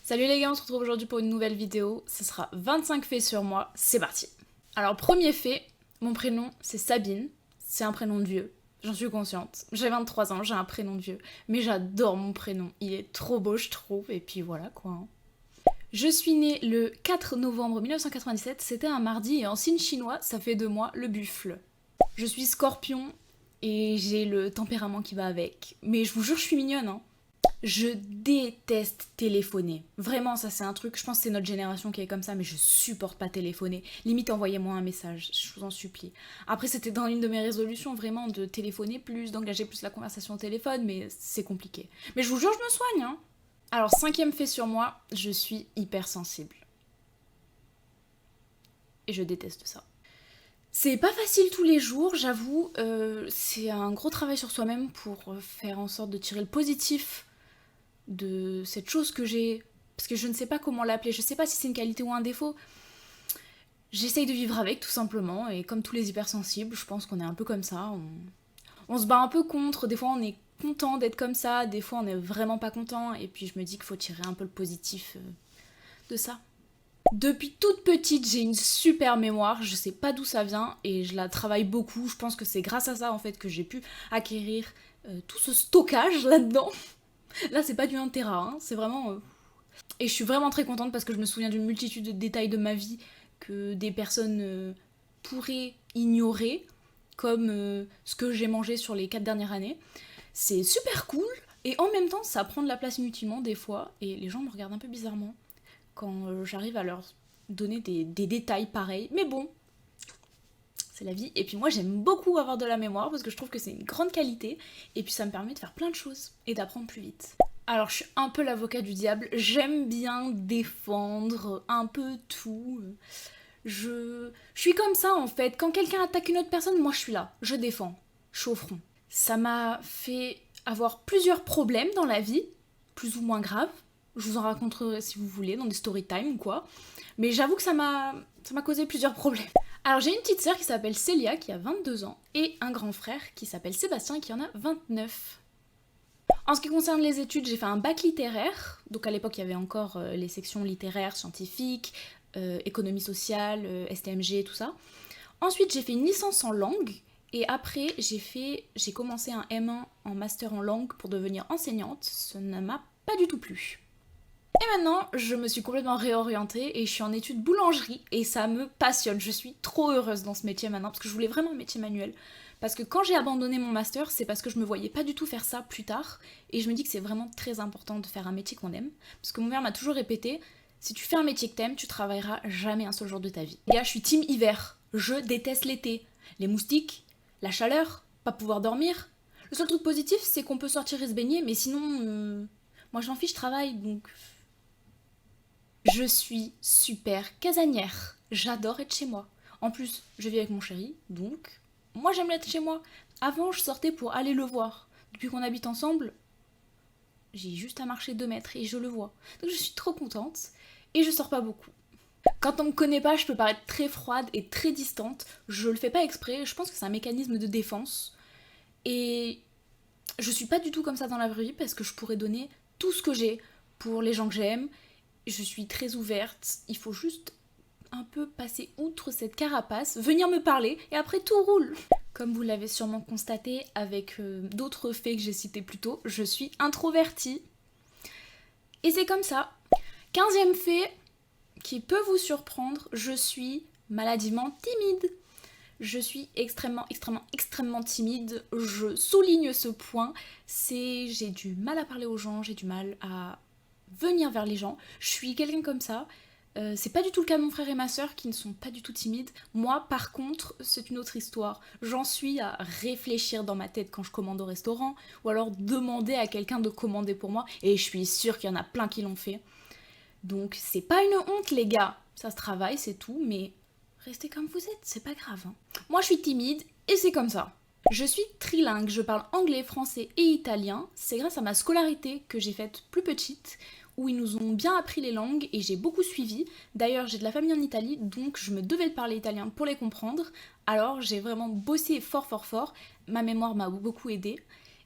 Salut les gars, on se retrouve aujourd'hui pour une nouvelle vidéo. Ce sera 25 faits sur moi, c'est parti. Alors premier fait, mon prénom c'est Sabine, c'est un prénom de vieux, j'en suis consciente. J'ai 23 ans, j'ai un prénom de vieux, mais j'adore mon prénom, il est trop beau je trouve, et puis voilà quoi. Je suis née le 4 novembre 1997, c'était un mardi et en signe chinois, ça fait de moi le buffle. Je suis scorpion et j'ai le tempérament qui va avec, mais je vous jure je suis mignonne hein. Je déteste téléphoner. Vraiment, ça c'est un truc, je pense que c'est notre génération qui est comme ça, mais je supporte pas téléphoner. Limite, envoyez-moi un message, je vous en supplie. Après, c'était dans une de mes résolutions, vraiment, de téléphoner plus, d'engager plus la conversation au téléphone, mais c'est compliqué. Mais je vous jure, je me soigne, hein. Alors, cinquième fait sur moi, je suis hypersensible. Et je déteste ça. C'est pas facile tous les jours, j'avoue. C'est un gros travail sur soi-même pour faire en sorte de tirer le positif de cette chose que j'ai, parce que je ne sais pas comment l'appeler, je sais pas si c'est une qualité ou un défaut. J'essaye de vivre avec tout simplement, et comme tous les hypersensibles, je pense qu'on est un peu comme ça, on se bat un peu contre, des fois on est content d'être comme ça, des fois on est vraiment pas content, et puis je me dis qu'il faut tirer un peu le positif de ça. Depuis toute petite, j'ai une super mémoire, je sais pas d'où ça vient, et je la travaille beaucoup, je pense que c'est grâce à ça en fait que j'ai pu acquérir tout ce stockage là-dedans. Là, c'est pas du 1 Tera, hein, c'est vraiment... Et je suis vraiment très contente parce que je me souviens d'une multitude de détails de ma vie que des personnes pourraient ignorer, comme ce que j'ai mangé sur les 4 dernières années. C'est super cool, et en même temps, ça prend de la place inutilement des fois, et les gens me regardent un peu bizarrement quand j'arrive à leur donner des détails pareils. Mais bon, c'est la vie. Et puis moi, j'aime beaucoup avoir de la mémoire parce que je trouve que c'est une grande qualité. Et puis ça me permet de faire plein de choses et d'apprendre plus vite. Alors je suis un peu l'avocat du diable. J'aime bien défendre un peu tout. Je suis comme ça en fait. Quand quelqu'un attaque une autre personne, moi je suis là. Je défends. Je suis au front. Ça m'a fait avoir plusieurs problèmes dans la vie, plus ou moins graves. Je vous en raconterai si vous voulez dans des story time ou quoi. Mais j'avoue que ça m'a causé plusieurs problèmes. Alors j'ai une petite sœur qui s'appelle Célia qui a 22 ans et un grand frère qui s'appelle Sébastien qui en a 29. En ce qui concerne les études, j'ai fait un bac littéraire. Donc à l'époque il y avait encore les sections littéraires, scientifiques, économie sociale, STMG, tout ça. Ensuite j'ai fait une licence en langue. Et après, j'ai commencé un M1 en master en langue pour devenir enseignante. Ça ne m'a pas du tout plu. Et maintenant, je me suis complètement réorientée et je suis en études boulangerie et ça me passionne. Je suis trop heureuse dans ce métier maintenant parce que je voulais vraiment un métier manuel. Parce que quand j'ai abandonné mon master, c'est parce que je me voyais pas du tout faire ça plus tard. Et je me dis que c'est vraiment très important de faire un métier qu'on aime. Parce que mon père m'a toujours répété, si tu fais un métier que t'aimes, tu travailleras jamais un seul jour de ta vie. Les gars, je suis team hiver. Je déteste l'été. Les moustiques, la chaleur, pas pouvoir dormir. Le seul truc positif, c'est qu'on peut sortir et se baigner, mais sinon, moi je m'en fiche, je travaille, donc... Je suis super casanière. J'adore être chez moi. En plus, je vis avec mon chéri, donc moi j'aime être chez moi. Avant, je sortais pour aller le voir. Depuis qu'on habite ensemble, j'ai juste à marcher 2 mètres et je le vois. Donc je suis trop contente et je sors pas beaucoup. Quand on me connaît pas, je peux paraître très froide et très distante. Je le fais pas exprès, je pense que c'est un mécanisme de défense. Et je suis pas du tout comme ça dans la vraie vie parce que je pourrais donner tout ce que j'ai pour les gens que j'aime. Je suis très ouverte, il faut juste un peu passer outre cette carapace, venir me parler et après tout roule. Comme vous l'avez sûrement constaté avec d'autres faits que j'ai cités plus tôt, je suis introvertie. Et c'est comme ça. 15e fait qui peut vous surprendre, je suis maladivement timide. Je suis extrêmement timide. Je souligne ce point. J'ai du mal à parler aux gens, j'ai du mal à venir vers les gens. Je suis quelqu'un comme ça. C'est pas du tout le cas de mon frère et ma soeur qui ne sont pas du tout timides. Moi, par contre, c'est une autre histoire. J'en suis à réfléchir dans ma tête quand je commande au restaurant ou alors demander à quelqu'un de commander pour moi. Et je suis sûre qu'il y en a plein qui l'ont fait. Donc, c'est pas une honte, les gars. Ça se travaille, c'est tout, mais restez comme vous êtes, c'est pas grave. Hein. Moi, je suis timide et c'est comme ça. Je suis trilingue, je parle anglais, français et italien. C'est grâce à ma scolarité que j'ai faite plus petite, où ils nous ont bien appris les langues et j'ai beaucoup suivi. D'ailleurs, j'ai de la famille en Italie, donc je me devais de parler italien pour les comprendre. Alors, j'ai vraiment bossé fort. Ma mémoire m'a beaucoup aidée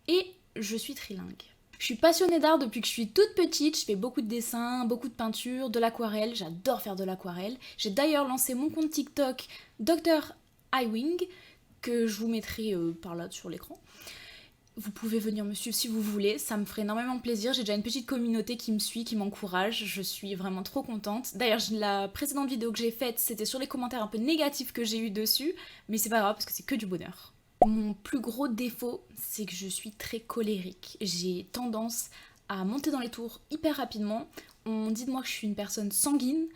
et je suis trilingue. Je suis passionnée d'art depuis que je suis toute petite, je fais beaucoup de dessins, beaucoup de peinture, de l'aquarelle, j'adore faire de l'aquarelle. J'ai d'ailleurs lancé mon compte TikTok Dr. Iwing, que je vous mettrai par là sur l'écran. Vous pouvez venir me suivre si vous voulez, ça me ferait énormément plaisir. J'ai déjà une petite communauté qui me suit, qui m'encourage, je suis vraiment trop contente. D'ailleurs, la précédente vidéo que j'ai faite, c'était sur les commentaires un peu négatifs que j'ai eu dessus, mais c'est pas grave parce que c'est que du bonheur. Mon plus gros défaut, c'est que je suis très colérique. J'ai tendance à monter dans les tours hyper rapidement. On dit de moi que je suis une personne sanguine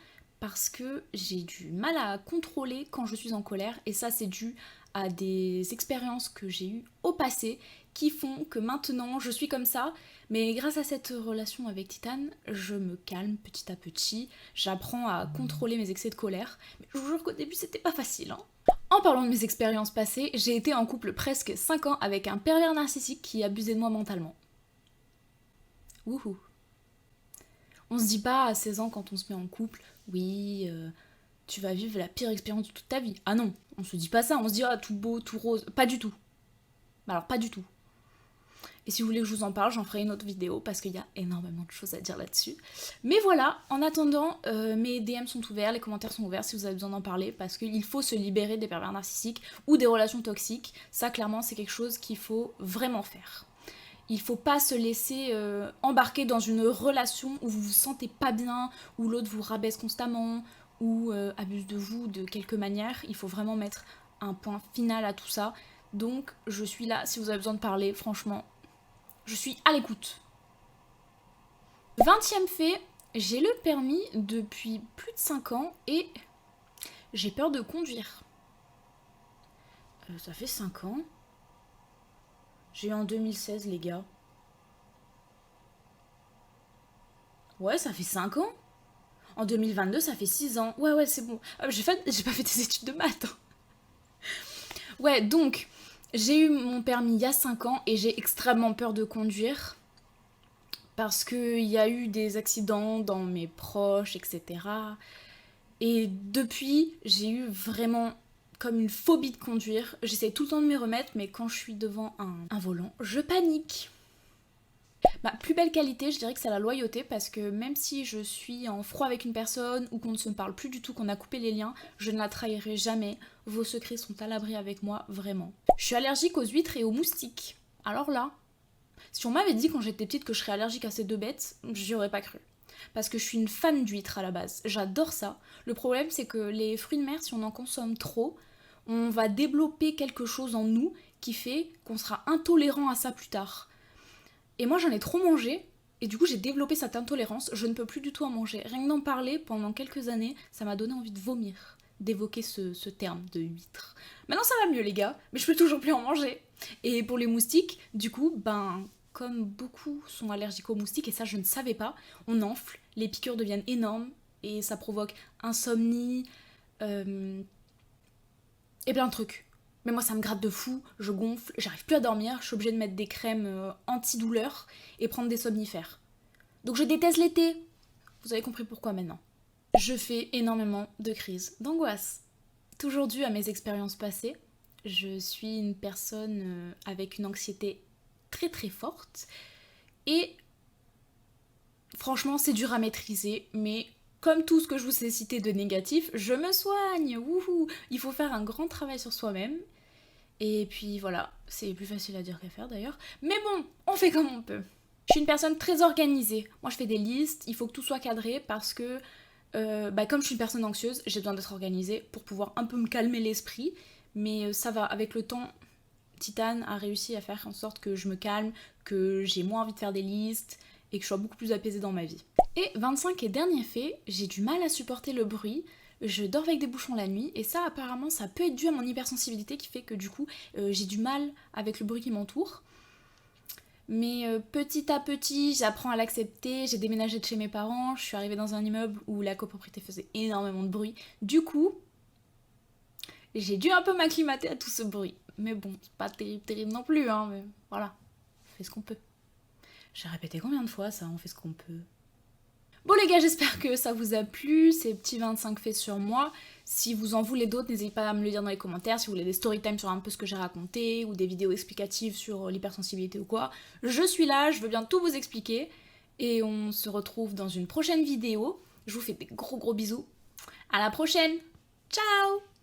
parce que j'ai du mal à contrôler quand je suis en colère, et ça c'est dû à des expériences que j'ai eues au passé qui font que maintenant je suis comme ça. Mais grâce à cette relation avec Titane, je me calme petit à petit, j'apprends à contrôler mes excès de colère. Mais je vous jure qu'au début c'était pas facile, hein. En parlant de mes expériences passées, j'ai été en couple presque 5 ans avec un pervers narcissique qui abusait de moi mentalement. Wouhou. On se dit pas à 16 ans quand on se met en couple, oui, tu vas vivre la pire expérience de toute ta vie. Ah non, on se dit pas ça, on se dit ah tout beau, tout rose. Pas du tout. Alors pas du tout. Et si vous voulez que je vous en parle, j'en ferai une autre vidéo parce qu'il y a énormément de choses à dire là-dessus. Mais voilà, en attendant, mes DM sont ouverts, les commentaires sont ouverts si vous avez besoin d'en parler, parce qu'il faut se libérer des pervers narcissiques ou des relations toxiques. Ça, clairement, c'est quelque chose qu'il faut vraiment faire. Il faut pas se laisser embarquer dans une relation où vous vous sentez pas bien, où l'autre vous rabaisse constamment, ou abuse de vous de quelque manière. Il faut vraiment mettre un point final à tout ça. Donc, je suis là si vous avez besoin de parler, franchement. Je suis à l'écoute. 20e fait, j'ai le permis depuis plus de 5 ans et j'ai peur de conduire. Ça fait 5 ans. J'ai eu en 2016, les gars. Ouais, ça fait 5 ans. En 2022, ça fait 6 ans. Ouais, c'est bon. J'ai pas fait des études de maths. Ouais, donc, j'ai eu mon permis il y a 5 ans et j'ai extrêmement peur de conduire. Parce qu'il y a eu des accidents dans mes proches, etc. Et depuis, j'ai eu vraiment comme une phobie de conduire. J'essaie tout le temps de m'y remettre, mais quand je suis devant un volant, je panique. Ma plus belle qualité, je dirais que c'est la loyauté, parce que même si je suis en froid avec une personne ou qu'on ne se parle plus du tout, qu'on a coupé les liens, je ne la trahirai jamais. Vos secrets sont à l'abri avec moi, vraiment. Je suis allergique aux huîtres et aux moustiques. Alors là, si on m'avait dit quand j'étais petite que je serais allergique à ces deux bêtes, j'y aurais pas cru. Parce que je suis une fan d'huîtres à la base, j'adore ça. Le problème c'est que les fruits de mer, si on en consomme trop, on va développer quelque chose en nous qui fait qu'on sera intolérant à ça plus tard. Et moi j'en ai trop mangé, et du coup j'ai développé cette intolérance, je ne peux plus du tout en manger. Rien que d'en parler pendant quelques années, ça m'a donné envie de vomir, d'évoquer ce terme de huître. Maintenant ça va mieux les gars, mais je peux toujours plus en manger. Et pour les moustiques, du coup, comme beaucoup sont allergiques aux moustiques, et ça je ne savais pas, on enfle, les piqûres deviennent énormes, et ça provoque insomnie, et plein de trucs. Mais moi ça me gratte de fou, je gonfle, j'arrive plus à dormir, je suis obligée de mettre des crèmes antidouleurs et prendre des somnifères. Donc je déteste l'été. Vous avez compris pourquoi maintenant. Je fais énormément de crises d'angoisse. Toujours dû à mes expériences passées. Je suis une personne avec une anxiété très très forte. Et franchement c'est dur à maîtriser, mais comme tout ce que je vous ai cité de négatif, je me soigne. Wouhou. Il faut faire un grand travail sur soi-même. Et puis voilà, c'est plus facile à dire qu'à faire d'ailleurs. Mais bon, on fait comme on peut. Je suis une personne très organisée. Moi je fais des listes, il faut que tout soit cadré parce que comme je suis une personne anxieuse, j'ai besoin d'être organisée pour pouvoir un peu me calmer l'esprit. Mais ça va, avec le temps, Titane a réussi à faire en sorte que je me calme, que j'ai moins envie de faire des listes et que je sois beaucoup plus apaisée dans ma vie. Et 25 et dernier fait, j'ai du mal à supporter le bruit. Je dors avec des bouchons la nuit et ça apparemment ça peut être dû à mon hypersensibilité qui fait que du coup j'ai du mal avec le bruit qui m'entoure. Mais petit à petit j'apprends à l'accepter, j'ai déménagé de chez mes parents, je suis arrivée dans un immeuble où la copropriété faisait énormément de bruit. Du coup, j'ai dû un peu m'acclimater à tout ce bruit. Mais bon, c'est pas terrible non plus, hein, mais voilà, on fait ce qu'on peut. J'ai répété combien de fois ça, on fait ce qu'on peut. Bon les gars, j'espère que ça vous a plu, ces petits 25 faits sur moi. Si vous en voulez d'autres, n'hésitez pas à me le dire dans les commentaires, si vous voulez des story time sur un peu ce que j'ai raconté, ou des vidéos explicatives sur l'hypersensibilité ou quoi. Je suis là, je veux bien tout vous expliquer, et on se retrouve dans une prochaine vidéo. Je vous fais des gros bisous. À la prochaine. Ciao!